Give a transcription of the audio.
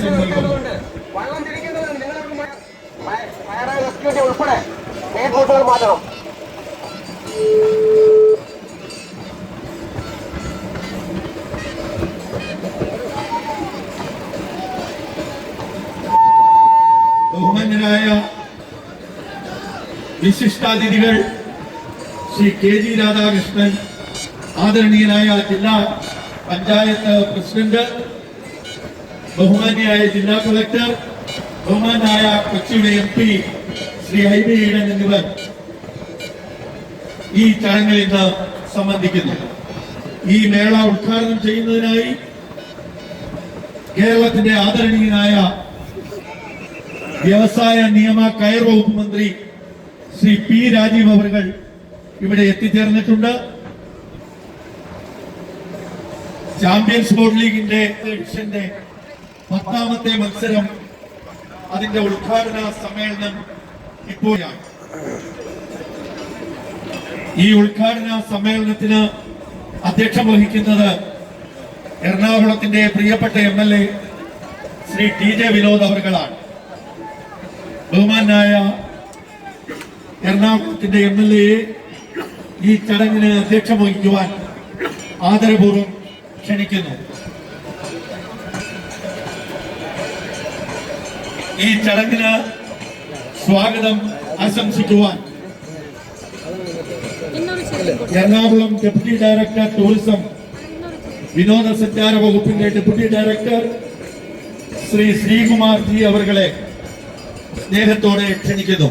അവസരം നൽകുന്നു. ഉൾപ്പെടെ മാറ്റണം. ബഹുമാന്യരായ വിശിഷ്ടാതിഥികൾ ശ്രീ കെ.ജി. രാധാകൃഷ്ണൻ, ആദരണീയനായ ജില്ലാ പഞ്ചായത്ത് പ്രസിഡന്റ്, ബഹുമാന്യനായ ജില്ലാ കളക്ടർ, ബഹുമാനായ കൊച്ചിയുടെ MP ശ്രീ ഐ.ബി. ഈഡൻ എന്നിവർ ഈ ചടങ്ങിൽ ഇന്ന് സംബന്ധിക്കുന്നു. ഈ മേള ഉദ്ഘാടനം ചെയ്യുന്നതിനായി കേരളത്തിന്റെ ആദരണീയനായ വ്യവസായ നിയമ കയർ വകുപ്പ് മന്ത്രി ശ്രീ പി രാജീവ് അവർ ഇവിടെ എത്തിച്ചേർന്നിട്ടുണ്ട്. ചാമ്പ്യൻസ് ബോർഡ് ലീഗിന്റെ എഡിഷന്റെ 10ാമത്തെ മത്സരം, അതിന്റെ ഉദ്ഘാടന സമ്മേളനം ഇപ്പോഴാണ്. ഈ ഉദ്ഘാടന സമ്മേളനത്തിന് അധ്യക്ഷം വഹിക്കുന്നത് എറണാകുളത്തിന്റെ പ്രിയപ്പെട്ട MLA ശ്രീ TJ വിനോദ് അവർകളാണ്. ബഹുമാനായ എറണാകുളത്തിന്റെ MLA ഈ ചടങ്ങിന് അധ്യക്ഷം വഹിക്കുവാൻ ആദരപൂർവ്വം ക്ഷണിക്കുന്നു. ഈ ചടങ്ങിന് സ്വാഗതം ആശംസിക്കുവാൻ എറണാകുളം ഡെപ്യൂട്ടി ഡയറക്ടർ ടൂറിസം വിനോദസഞ്ചാര വകുപ്പിന്റെ ഡെപ്യൂട്ടി ഡയറക്ടർ ശ്രീ ശ്രീകുമാർ ജി അവർകളെ സ്നേഹത്തോടെ ക്ഷണിക്കുന്നു.